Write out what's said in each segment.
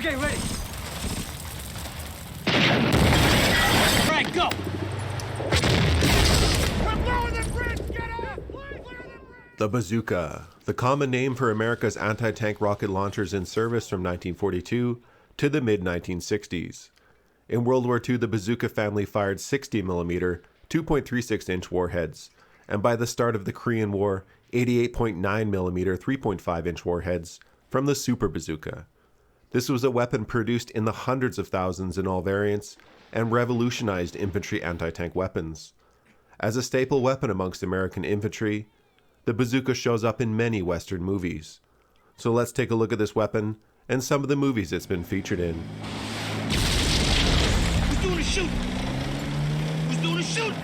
Okay, ready. Frank, go! We're blowing the bridge! Get off! Clear the bridge! The Bazooka, the common name for America's anti-tank rocket launchers in service from 1942 to the mid-1960s. In World War II, the Bazooka family fired 60mm, 2.36-inch warheads, and by the start of the Korean War, 88.9mm, 3.5-inch warheads from the Super Bazooka. This was a weapon produced in the hundreds of thousands in all variants and revolutionized infantry anti-tank weapons. As a staple weapon amongst American infantry, the bazooka shows up in many Western movies. So let's take a look at this weapon and some of the movies it's been featured in. Who's doing the shooting? Who's doing the shooting?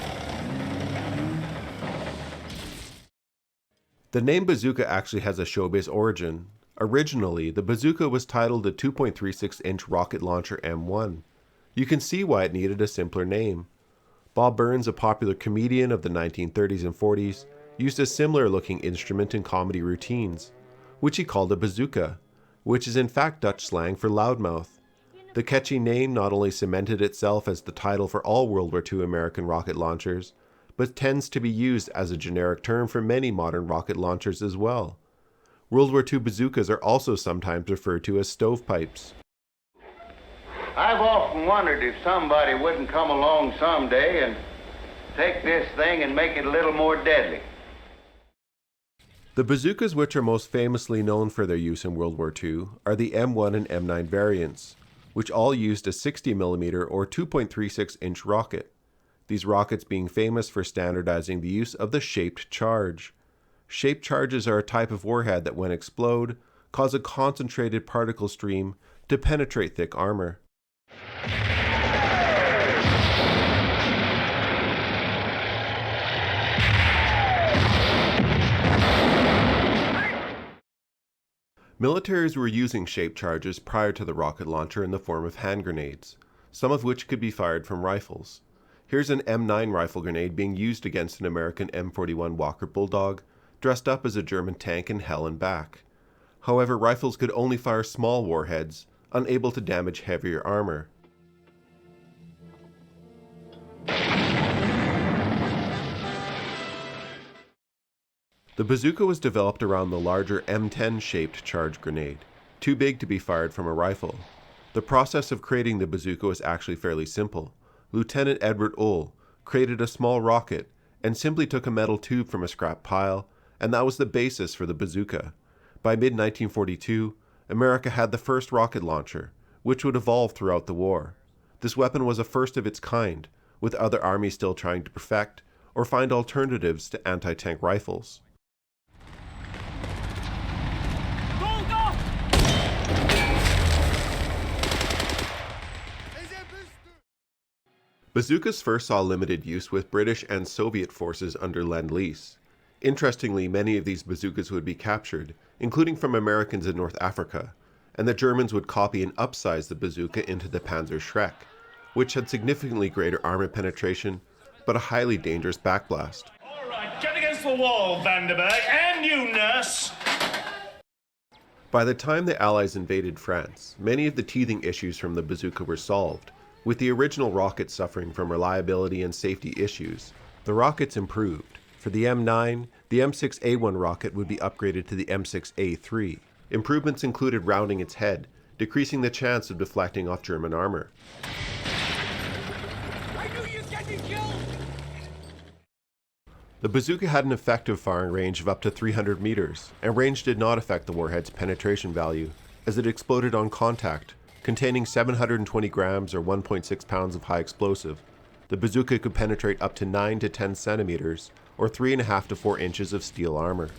The name bazooka actually has a showbiz origin. Originally, the bazooka was titled the 2.36-inch rocket launcher M1. You can see why it needed a simpler name. Bob Burns, a popular comedian of the 1930s and 40s, used a similar looking instrument in comedy routines, which he called a bazooka, which is in fact Dutch slang for loudmouth. The catchy name not only cemented itself as the title for all World War II American rocket launchers, but tends to be used as a generic term for many modern rocket launchers as well. World War II bazookas are also sometimes referred to as stovepipes. I've often wondered if somebody wouldn't come along someday and take this thing and make it a little more deadly. The bazookas which are most famously known for their use in World War II are the M1 and M9 variants, which all used a 60mm or 2.36-inch rocket. These rockets being famous for standardizing the use of the shaped charge. Shaped charges are a type of warhead that when explode, cause a concentrated particle stream to penetrate thick armor. Militaries were using shaped charges prior to the rocket launcher in the form of hand grenades, some of which could be fired from rifles. Here's an M9 rifle grenade being used against an American M41 Walker Bulldog, dressed up as a German tank in hell and back. However, rifles could only fire small warheads, unable to damage heavier armor. The bazooka was developed around the larger M10-shaped charge grenade, too big to be fired from a rifle. The process of creating the bazooka was actually fairly simple. Lieutenant Edward Uhl created a small rocket and simply took a metal tube from a scrap pile, and that was the basis for the bazooka. By mid-1942, America had the first rocket launcher, which would evolve throughout the war. This weapon was a first of its kind, with other armies still trying to perfect or find alternatives to anti-tank rifles. Bazookas first saw limited use with British and Soviet forces under Lend-Lease. Interestingly, many of these bazookas would be captured, including from Americans in North Africa, and the Germans would copy and upsize the bazooka into the Panzer Schreck, which had significantly greater armor penetration, but a highly dangerous backblast. All right, get against the wall, Vanderberg, and you, nurse! By the time the Allies invaded France, many of the teething issues from the bazooka were solved, with the original rocket suffering from reliability and safety issues. The rockets improved. For the M9, the M6A1 rocket would be upgraded to the M6A3. Improvements included rounding its head, decreasing the chance of deflecting off German armor. I knew you'd get me killed! The bazooka had an effective firing range of up to 300 meters, and range did not affect the warhead's penetration value, as it exploded on contact, containing 720 grams or 1.6 pounds of high explosive. The bazooka could penetrate up to 9 to 10 centimeters, or 3.5 to 4 inches of steel armor.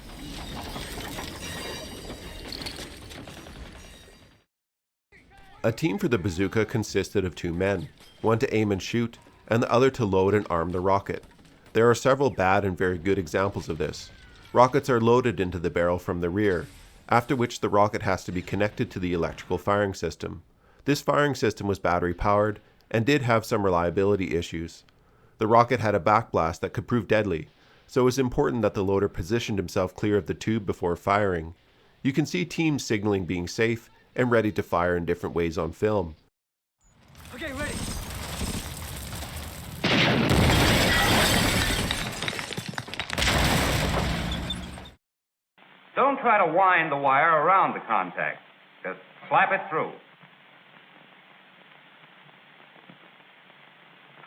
A team for the bazooka consisted of 2 men, one to aim and shoot, and the other to load and arm the rocket. There are several bad and very good examples of this. Rockets are loaded into the barrel from the rear, after which the rocket has to be connected to the electrical firing system. This firing system was battery powered and did have some reliability issues. The rocket had a backblast that could prove deadly, so it was important that the loader positioned himself clear of the tube before firing. You can see teams signaling being safe and ready to fire in different ways on film. Okay, ready. Don't try to wind the wire around the contact. Just slap it through.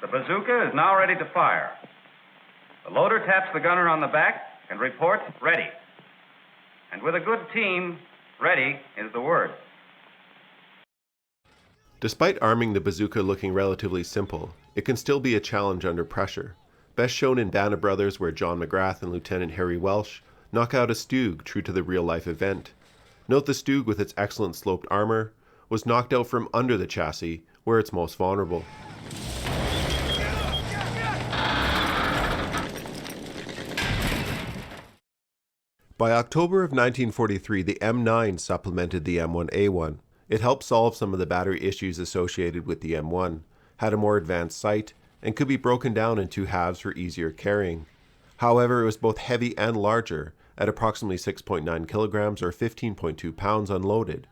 The bazooka is now ready to fire. The loader taps the gunner on the back and reports ready. And with a good team, ready is the word. Despite arming the bazooka looking relatively simple, it can still be a challenge under pressure. Best shown in Band of Brothers, where John McGrath and Lieutenant Harry Welsh knock out a Stug true to the real-life event. Note the Stug, with its excellent sloped armor, was knocked out from under the chassis, where it's most vulnerable. By October of 1943, the M9 supplemented the M1A1. It helped solve some of the battery issues associated with the M1, had a more advanced sight, and could be broken down in two halves for easier carrying. However, it was both heavy and larger, at approximately 6.9 kilograms or 15.2 pounds unloaded,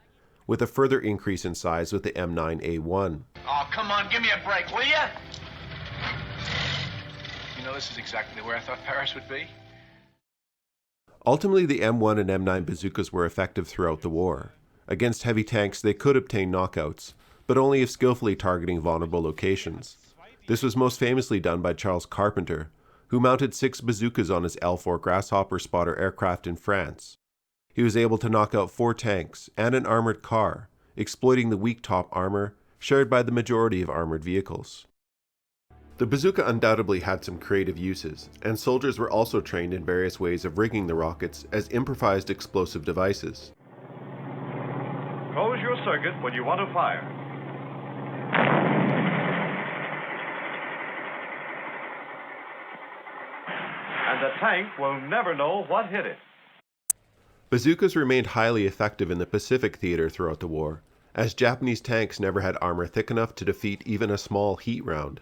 with a further increase in size with the M9A1. Oh, come on, give me a break, will ya? You know, this is exactly where I thought Paris would be. Ultimately, the M1 and M9 bazookas were effective throughout the war. Against heavy tanks, they could obtain knockouts, but only if skillfully targeting vulnerable locations. This was most famously done by Charles Carpenter, who mounted 6 bazookas on his L4 Grasshopper spotter aircraft in France. He was able to knock out 4 tanks and an armored car, exploiting the weak top armor shared by the majority of armored vehicles. The bazooka undoubtedly had some creative uses, and soldiers were also trained in various ways of rigging the rockets as improvised explosive devices. Close your circuit when you want to fire. And the tank will never know what hit it. Bazookas remained highly effective in the Pacific theater throughout the war, as Japanese tanks never had armor thick enough to defeat even a small heat round.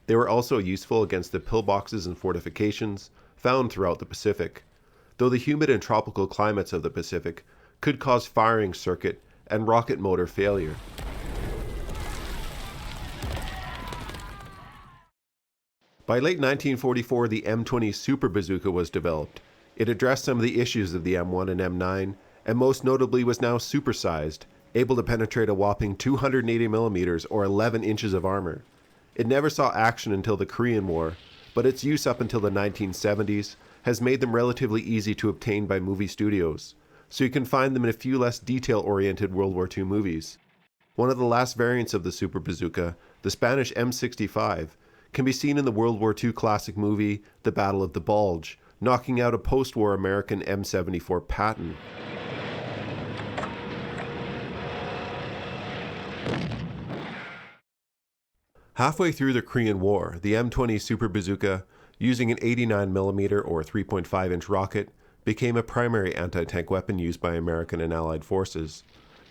They were also useful against the pillboxes and fortifications found throughout the Pacific, though the humid and tropical climates of the Pacific could cause firing circuit and rocket motor failure. By late 1944, the M20 Super Bazooka was developed. It addressed some of the issues of the M1 and M9, and most notably was now supersized, able to penetrate a whopping 280mm or 11 inches of armor. It never saw action until the Korean War, but its use up until the 1970s has made them relatively easy to obtain by movie studios, so you can find them in a few less detail-oriented World War II movies. One of the last variants of the Super Bazooka, the Spanish M65, can be seen in the World War II classic movie The Battle of the Bulge, knocking out a post-war American M74 Patton. Halfway through the Korean War, the M20 Super Bazooka, using an 89mm or 3.5-inch rocket, became a primary anti-tank weapon used by American and Allied forces.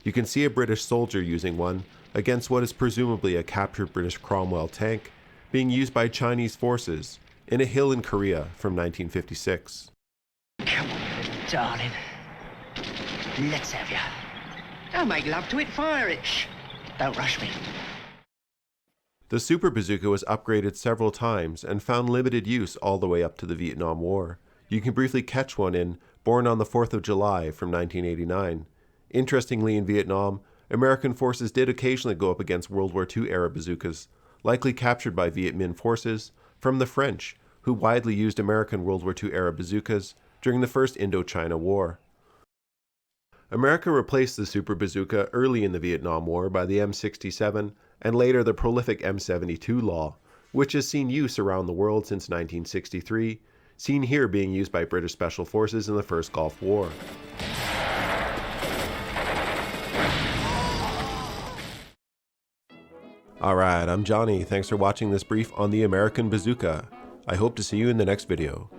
You can see a British soldier using one against what is presumably a captured British Cromwell tank being used by Chinese forces in a hill in Korea from 1956. Come on, darling. Let's have ya. Don't make love to it, fire it. Shh. Don't rush me. The Super Bazooka was upgraded several times and found limited use all the way up to the Vietnam War. You can briefly catch one in Born on the 4th of July from 1989. Interestingly, in Vietnam, American forces did occasionally go up against World War II era bazookas, likely captured by Viet Minh forces from the French, who widely used American World War II era bazookas during the First Indochina War. America replaced the Super Bazooka early in the Vietnam War by the M67 and later the prolific M72 law, which has seen use around the world since 1963, seen here being used by British Special Forces in the First Gulf War. Alright, I'm Johnny. Thanks for watching this brief on the American Bazooka. I hope to see you in the next video.